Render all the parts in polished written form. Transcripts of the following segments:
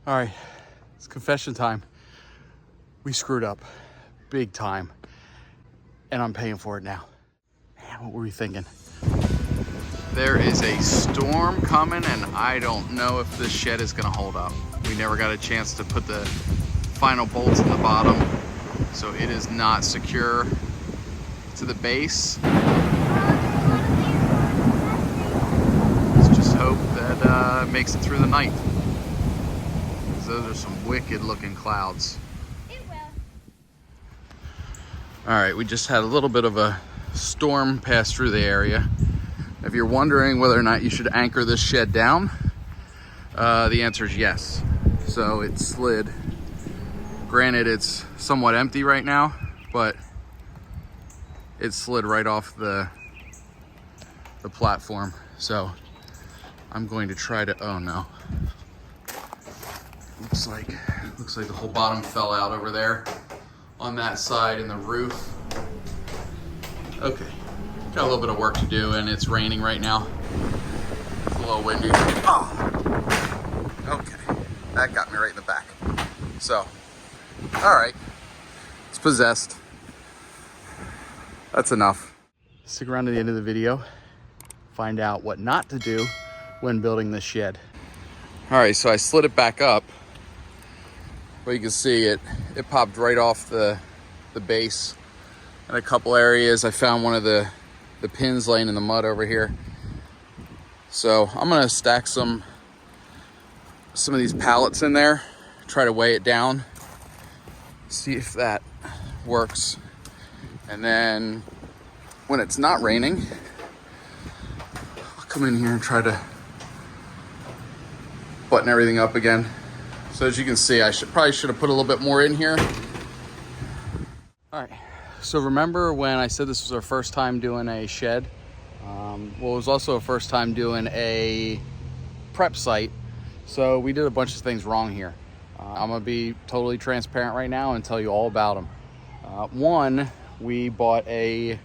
All right, it's confession time. We screwed up big time and I'm paying for it now. Man, what were we thinking? There is a storm coming and I don't know if this shed is gonna hold up. We never got a chance to put the final bolts in the bottom, so it is not secure to the base. Let's just hope that it makes it through the night. Those are some wicked looking clouds. It will. All right, we just had a little bit of a storm pass through the area. If you're wondering whether or not you should anchor this shed down, the answer is yes. So it slid. Granted, it's somewhat empty right now, but it slid right off the platform. So I'm going to try to, oh no. Looks like the whole bottom fell out over there on that side and the roof. Okay, got a little bit of work to do and it's raining right now. It's a little windy. Oh, okay, that got me right in the back. So, all right, it's possessed. That's enough. Stick around to the end of the video, find out what not to do when building this shed. All right, so I slid it back up. Well, you can see it popped right off the base. In a couple areas, I found one of the pins laying in the mud over here. So I'm gonna stack some of these pallets in there, try to weigh it down, see if that works. And then when it's not raining, I'll come in here and try to button everything up again. So as you can see, I probably should have put a little bit more in here. All right, so remember when I said this was our first time doing a shed? Well, it was also a first time doing a prep site. So we did a bunch of things wrong here. I'm gonna be totally transparent right now and tell you all about them. One, we bought a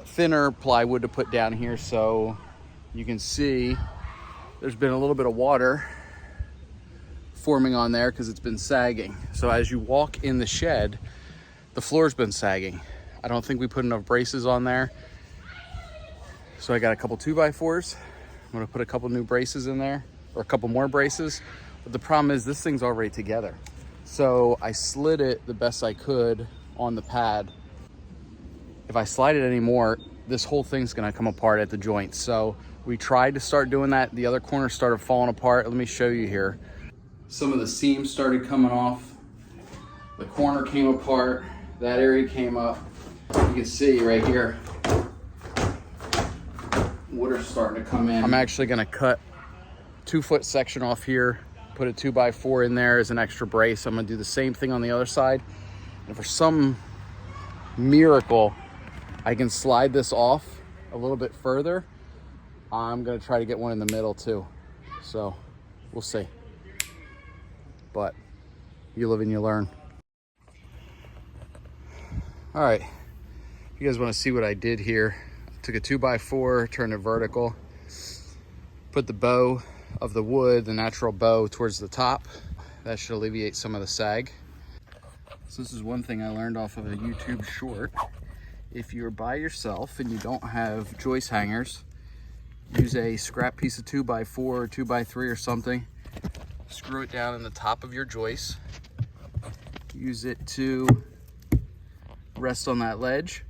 thinner plywood to put down here, so you can see there's been a little bit of water forming on there because it's been sagging. So as you walk in the shed, the floor's been sagging. I don't think we put enough braces on there. So I got a couple 2x4s. I'm gonna put a couple new braces in there, or a couple more braces. But the problem is this thing's already together. So I slid it the best I could on the pad. If I slide it anymore, this whole thing's gonna come apart at the joints. So we tried to start doing that. The other corner started falling apart. Let me show you here. Some of the seams started coming off. The corner came apart. That area came up. You can see right here, water's starting to come in. I'm actually gonna cut 2-foot section off here, put a 2x4 in there as an extra brace. I'm gonna do the same thing on the other side. And for some miracle, I can slide this off a little bit further. I'm gonna try to get one in the middle too. So we'll see. But you live and you learn. All right, if you guys wanna see what I did here, I took a 2x4, turned it vertical, put the bow of the wood, the natural bow, towards the top. That should alleviate some of the sag. So this is one thing I learned off of a YouTube short. If you're by yourself and you don't have joist hangers, use a scrap piece of 2x4 or 2x3 or something, screw it down in the top of your joist, use it to rest on that ledge,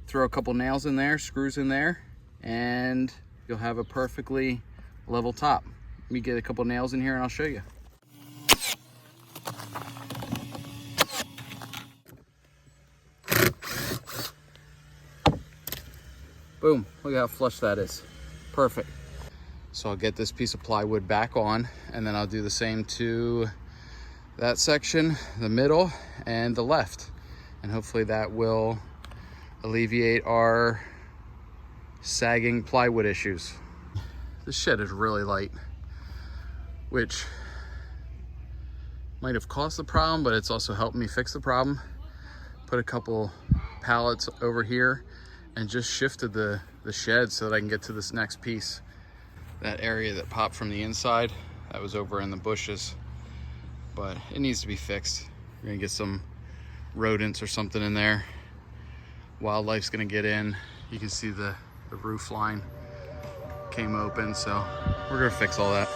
throw a couple nails in there, screws in there, and you'll have a perfectly level top. Let me get a couple nails in here and I'll show you. Boom, look at how flush that is. Perfect. So I'll get this piece of plywood back on and then I'll do the same to that section, the middle and the left. And hopefully that will alleviate our sagging plywood issues. This shed is really light, which might have caused the problem, but it's also helped me fix the problem. Put a couple pallets over here and just shifted the shed so that I can get to this next piece. That area that popped from the inside, that was over in the bushes. but it needs to be fixed. We're gonna get some rodents or something in there. Wildlife's gonna get in. You can see the roof line came open, so we're gonna fix all that.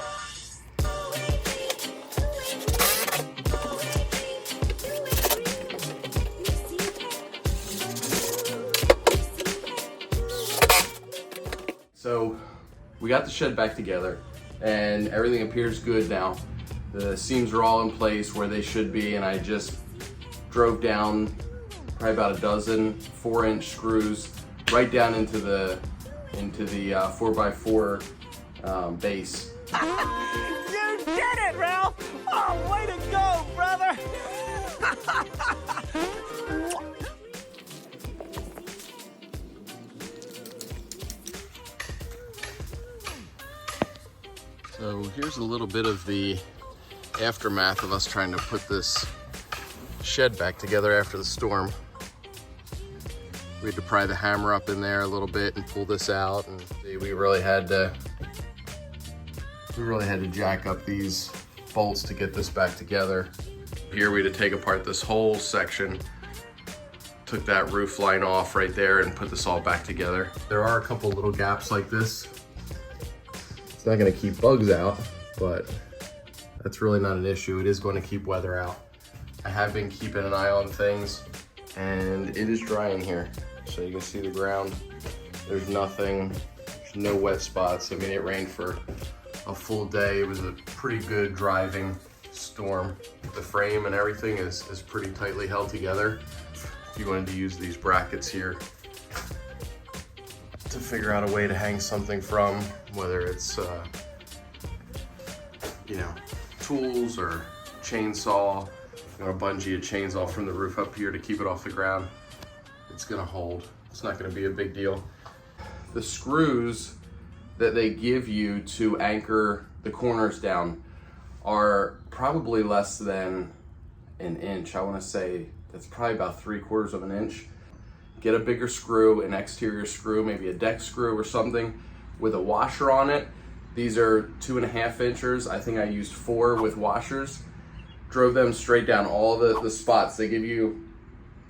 So we got the shed back together and everything appears good now. The seams are all in place where they should be, and I just drove down probably about a dozen 4-inch screws right down into the 4x4 base. You did it, Ralph! Oh, way to go, brother! So here's a little bit of the aftermath of us trying to put this shed back together after the storm. We had to pry the hammer up in there a little bit and pull this out, and we really had to jack up these bolts to get this back together. Here we had to take apart this whole section, took that roof line off right there and put this all back together. There are a couple little gaps like this. It's not going to keep bugs out, but that's really not an issue. It is going to keep weather out. I have been keeping an eye on things, and it is dry in here. So you can see the ground. There's nothing, there's no wet spots. I mean, it rained for a full day. It was a pretty good driving storm. The frame and everything is pretty tightly held together. If you wanted to use these brackets here to figure out a way to hang something from, whether it's you know, tools or chainsaw, you know, bungee a chainsaw from the roof up here to keep it off the ground, it's gonna hold. It's not gonna be a big deal. The screws that they give you to anchor the corners down are probably less than an inch. I wanna say that's probably about 3/4 of an inch. Get a bigger screw, an exterior screw, maybe a deck screw or something with a washer on it. These are 2.5 inchers. I think I used 4 with washers. Drove them straight down all the spots. They give you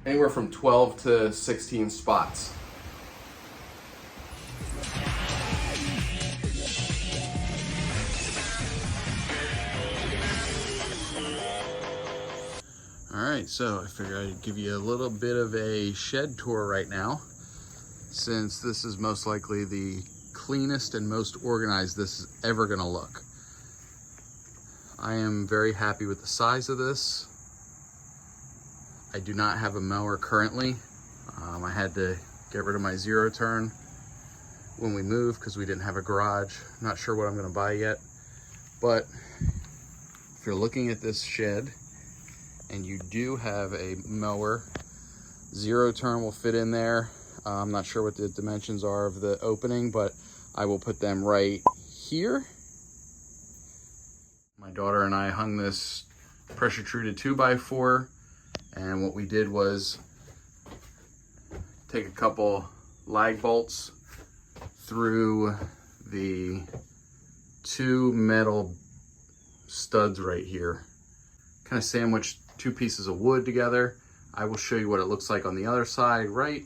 anywhere from 12 to 16 spots. All right, so I figured I'd give you a little bit of a shed tour right now, since this is most likely the cleanest and most organized this is ever gonna look. I am very happy with the size of this. I do not have a mower currently. I had to get rid of my 0-turn when we moved because we didn't have a garage. Not sure what I'm gonna buy yet, but if you're looking at this shed and you do have a mower, 0-turn will fit in there. I'm not sure what the dimensions are of the opening, but I will put them right here. My daughter and I hung this pressure treated 2x4, and what we did was take a couple lag bolts through the 2 metal studs right here. Kind of sandwiched 2 pieces of wood together. I will show you what it looks like on the other side right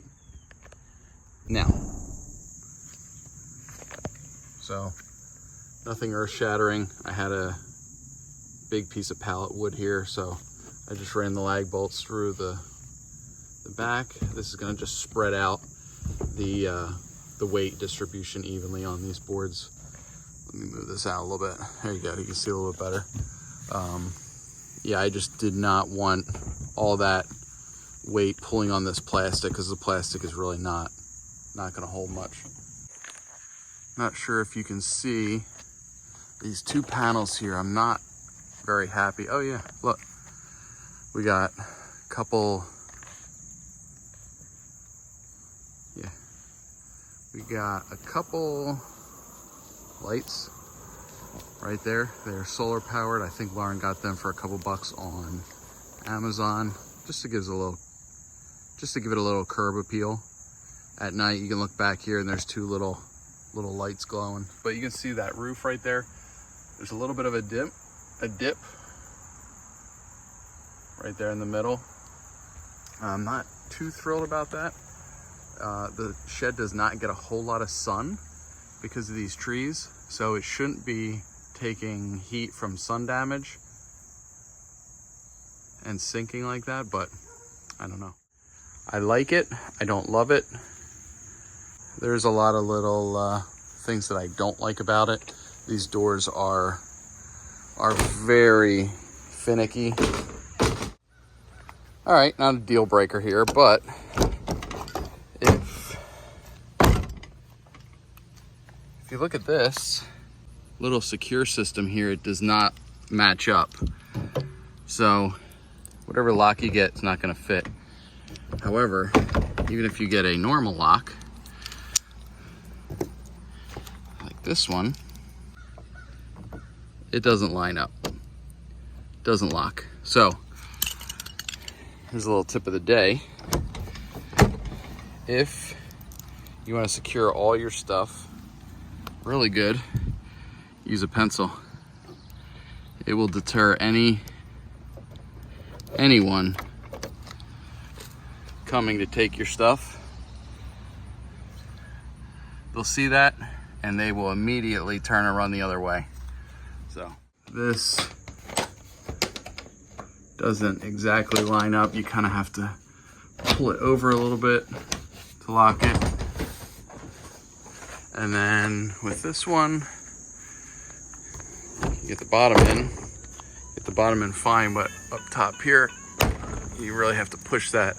now. So nothing earth-shattering. I had a big piece of pallet wood here, so I just ran the lag bolts through the back. This is going to just spread out the weight distribution evenly on these boards. Let me move this out a little bit. There you go. You can see a little bit better. Yeah, I just did not want all that weight pulling on this plastic because the plastic is really not going to hold much. Not sure if you can see these 2 panels here. I'm not very happy. Oh yeah, look, we got a couple, we got a couple lights right there. They're solar powered. I think Lauren got them for a couple bucks on Amazon, just to give it a little curb appeal. At night you can look back here and there's 2 little lights glowing. But you can see that roof right there. There's a little bit of a dip right there in the middle. I'm not too thrilled about that. The shed does not get a whole lot of sun because of these trees, so it shouldn't be taking heat from sun damage and sinking like that, but I don't know. I like it. I don't love it. There's a lot of little things that I don't like about it. These doors are very finicky. All right, not a deal breaker here, but if you look at this little secure system here, it does not match up. So whatever lock you get, it's not gonna fit. However, even if you get a normal lock, like this one, it doesn't line up, doesn't lock. So here's a little tip of the day. If you want to secure all your stuff really good, use a pencil. It will deter anyone coming to take your stuff. They'll see that and they will immediately turn and run the other way. So this doesn't exactly line up. You kind of have to pull it over a little bit to lock it. And then with this one, you get the bottom in fine, but up top here, you really have to push that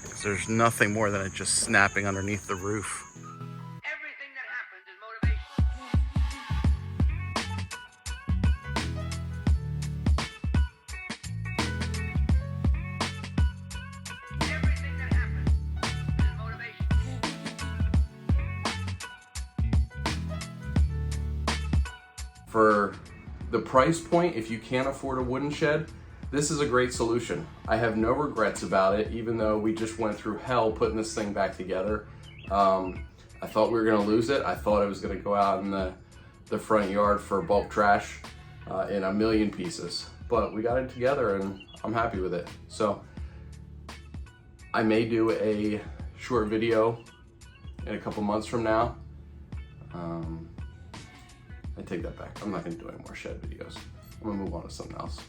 because there's nothing more than it just snapping underneath the roof. Everything that happens is motivation. Everything that happens is motivation. For the price point, if you can't afford a wooden shed, this is a great solution. I have no regrets about it, even though we just went through hell putting this thing back together. I thought we were gonna lose it. I thought it was gonna go out in the front yard for bulk trash in a million pieces. But we got it together and I'm happy with it. So I may do a short video in a couple months from now. I take that back. I'm not gonna do any more shed videos. I'm gonna move on to something else.